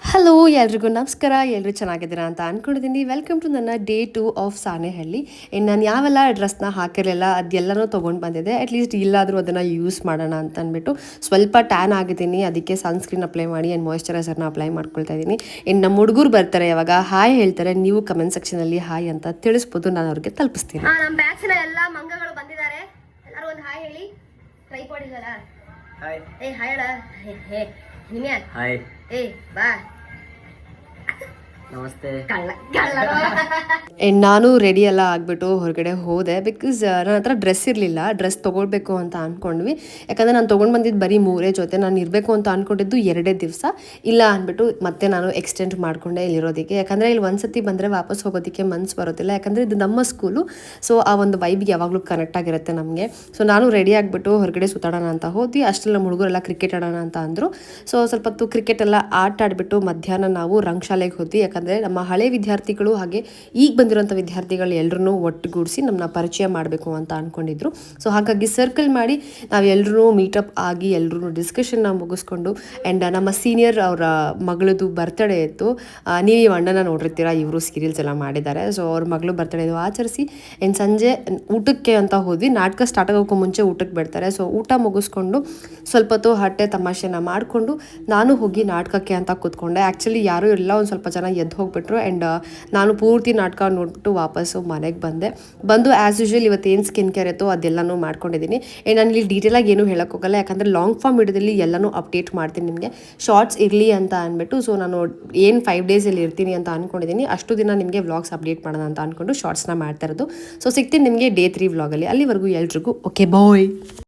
Hello ಎಲ್ರಿಗೂ ನಮಸ್ಕಾರ. ಎಲ್ಲರೂ ಚೆನ್ನಾಗಿದ್ದೀರಾ ಅಂತ ಅಂದ್ಕೊಂಡಿದ್ದೀನಿ. ವೆಲ್ಕಮ್ ಟು ನನ್ನ ಡೇ 2 ಆಫ್ ಸಾಣೆಹಳ್ಳಿ. ನಾನು ಯಾವೆಲ್ಲ ಡ್ರೆಸ್ನ ಹಾಕಿರಲಿಲ್ಲ ಅದೆಲ್ಲನೂ ತೊಗೊಂಡು ಬಂದಿದ್ದೆ. ಅಟ್ಲೀಸ್ಟ್ ಇಲ್ಲಾದರೂ ಅದನ್ನು ಯೂಸ್ ಮಾಡೋಣ ಅಂತ ಅಂದ್ಬಿಟ್ಟು ಸ್ವಲ್ಪ ಟ್ಯಾನ್ ಆಗಿದ್ದೀನಿ. ಅದಕ್ಕೆ ಸನ್ಸ್ಕ್ರೀನ್ ಅಪ್ಲೈ ಮಾಡಿ ಆ್ಯಂಡ್ ಮಾಯ್ಶ್ಚರೈಸರ್ನ ಅಪ್ಲೈ ಮಾಡ್ಕೊಳ್ತಾ ಇದ್ದೀನಿ. ಇನ್ನು ನಮ್ಮ ಹುಡುಗರು ಬರ್ತಾರೆ, ಯಾವಾಗ ಹಾಯ್ ಹೇಳ್ತಾರೆ, ನೀವು ಕಮೆಂಟ್ ಸೆಕ್ಷನಲ್ಲಿ ಹಾಯ್ ಅಂತ ತಿಳಿಸ್ಬೋದು, ನಾನು ಅವ್ರಿಗೆ ತಲುಪಿಸ್ತೀನಿ. ನಮ್ಮ ಬ್ಯಾಚಿನ ಎಲ್ಲ ಮಂಗಗಳು ಬಂದಿದ್ದಾರೆ. ಎಲ್ಲರೂ ಒಂದು ಹಾಯ್ ಹೇಳಿ. ಟ್ರೈಪಾಡ್ ಇದಲ್ಲ, ಹಾಯ್. ಏ ಹಾಯ್ ಹೇಳ. ಹೇ ನಿಮ್ಯಾ ಹಾಯ್. ಏ ಬಾ ನಮಸ್ತೆ. ನಾನು ರೆಡಿ ಎಲ್ಲ ಆಗಿಬಿಟ್ಟು ಹೊರಗಡೆ ಹೋದೆ. ಬಿಕಾಸ್ ನನ್ನ ಹತ್ರ ಡ್ರೆಸ್ ಇರಲಿಲ್ಲ. ಡ್ರೆಸ್ ತೊಗೊಳ್ಬೇಕು ಅಂತ ಅಂದ್ಕೊಂಡ್ವಿ. ಯಾಕಂದರೆ ನಾನು ತೊಗೊಂಡು ಬಂದಿದ್ದು ಬರೀ 3 ಜೊತೆ. ನಾನು ಇರಬೇಕು ಅಂತ ಅಂದ್ಕೊಂಡಿದ್ದು 2 ದಿವಸ. ಇಲ್ಲ ಅಂದ್ಬಿಟ್ಟು ಮತ್ತೆ ನಾನು ಎಕ್ಸ್ಟೆಂಡ್ ಮಾಡಿಕೊಂಡೆ ಇಲ್ಲಿರೋದಕ್ಕೆ. ಯಾಕಂದರೆ ಇಲ್ಲಿ ಒಂದು ಸತಿ ಬಂದರೆ ವಾಪಸ್ ಹೋಗೋದಕ್ಕೆ ಮನಸ್ಸು ಬರೋದಿಲ್ಲ. ಯಾಕಂದರೆ ಇದು ನಮ್ಮ ಸ್ಕೂಲು. ಸೊ ಆ ಒಂದು ವೈಬ್ಗೆ ಯಾವಾಗಲೂ ಕನೆಕ್ಟ್ ಆಗಿರುತ್ತೆ ನಮಗೆ. ಸೊ ನಾನು ರೆಡಿ ಆಗಿಬಿಟ್ಟು ಹೊರಗಡೆ ಸುತ್ತಾಡೋಣ ಅಂತ ಹೋದ್ವಿ. ಅಷ್ಟೆಲ್ಲ ನಮ್ಮ ಹುಡುಗರೆಲ್ಲ ಕ್ರಿಕೆಟ್ ಆಡೋಣ ಅಂತ ಅಂದರು. ಸೊ ಸ್ವಲ್ಪ ಹೊತ್ತು ಕ್ರಿಕೆಟ್ ಎಲ್ಲ ಆಟ ಆಡಿಬಿಟ್ಟು ಮಧ್ಯಾಹ್ನ ನಾವು ರಂಗಶಾಲೆಗೆ ಹೋದ್ವಿ. ಯಾಕಂದರೆ ನಮ್ಮ ಹಳೆ ವಿದ್ಯಾರ್ಥಿಗಳು ಹಾಗೆ ಈಗ ಬಂದಿರೋಂಥ ವಿದ್ಯಾರ್ಥಿಗಳು ಎಲ್ಲರೂ ಒಟ್ಟುಗೂಡಿಸಿ ನಮ್ಮನ್ನ ಪರಿಚಯ ಮಾಡಬೇಕು ಅಂತ ಅಂದ್ಕೊಂಡಿದ್ರು. ಸೊ ಹಾಗಾಗಿ ಸರ್ಕಲ್ ಮಾಡಿ ನಾವೆಲ್ಲರೂ ಮೀಟಪ್ ಆಗಿ ಎಲ್ಲರೂ ಡಿಸ್ಕಷನ್ನ ಮುಗಿಸ್ಕೊಂಡು ಆ್ಯಂಡ್ ನಮ್ಮ ಸೀನಿಯರ್ ಅವರ ಮಗಳದು ಬರ್ತಡೇ ಇತ್ತು. ನೀವು ಈ ಅಣ್ಣನ ನೋಡಿರ್ತೀರ, ಇವರು ಸೀರಿಯಲ್ಸ್ ಎಲ್ಲ ಮಾಡಿದ್ದಾರೆ. ಸೊ ಅವ್ರ ಮಗಳು ಬರ್ತಡೇದು ಆಚರಿಸಿ ಆ್ಯಂಡ್ ಸಂಜೆ ಊಟಕ್ಕೆ ಅಂತ ಹೋದ್ವಿ. ನಾಟಕ ಸ್ಟಾರ್ಟ್ ಆಗೋಕ್ಕೂ ಮುಂಚೆ ಊಟಕ್ಕೆ ಬಿಡ್ತಾರೆ. ಸೊ ಊಟ ಮುಗಿಸ್ಕೊಂಡು ಸ್ವಲ್ಪ ಹೊತ್ತು ಹಟ್ಟೆ ತಮಾಷೆನ ಮಾಡಿಕೊಂಡು ನಾನು ಹೋಗಿ ನಾಟಕಕ್ಕೆ ಅಂತ ಕೂತ್ಕೊಂಡೆ. ಆ್ಯಕ್ಚುಲಿ ಯಾರೂ ಎಲ್ಲ ಒಂದು ಸ್ವಲ್ಪ ಜನ ಎದ್ದು ಹೋಗ್ಬಿಟ್ರು. ಆ್ಯಂಡ್ ನಾನು ಪೂರ್ತಿ ನಾಟಕ ನೋಡ್ಬಿಟ್ಟು ವಾಪಸ್ಸು ಮನೆಗೆ ಬಂದು ಆ್ಯಸ್ ಯೂಶ್ವಲ್ ಇವತ್ತೇನು ಸ್ಕಿನ್ ಕೇರ್ ಇತ್ತು ಅದೆಲ್ಲನೂ ಮಾಡ್ಕೊಂಡಿದ್ದೀನಿ. ಆ್ಯಂಡ್ ನಾನು ಇಲ್ಲಿ ಡೀಟೇಲಾಗಿ ಏನೂ ಹೇಳೋಕ್ಕೋಗಲ್ಲ, ಯಾಕಂದರೆ ಲಾಂಗ್ ಫಾರ್ಮ್ ವಿಡಿಯೋದಲ್ಲಿ ಎಲ್ಲನೂ ಅಪ್ಡೇಟ್ ಮಾಡ್ತೀನಿ ನಿಮಗೆ. ಶಾರ್ಟ್ಸ್ ಇರಲಿ ಅಂತ ಅಂದ್ಬಿಟ್ಟು ಸೊ ನಾನು ಏನು 5 ಡೇಸಲ್ಲಿ ಇರ್ತೀನಿ ಅಂತ ಅಂದ್ಕೊಂಡಿದ್ದೀನಿ. ಅಷ್ಟು ದಿನ ನಿಮಗೆ ವ್ಲಾಗ್ಸ್ ಅಪ್ಡೇಟ್ ಮಾಡೋಣ ಅಂತ ಅಂದ್ಕೊಂಡು ಶಾರ್ಟ್ಸ್ನ ಮಾಡ್ತಾ ಇರೋದು. ಸೊ ಸಿಗ್ತೀನಿ ನಿಮಗೆ ಡೇ 3 ವ್ಲಾಗಲ್ಲಿ. ಅಲ್ಲಿವರೆಗೂ ಎಲ್ರಿಗೂ ಓಕೆ ಬಾಯ್.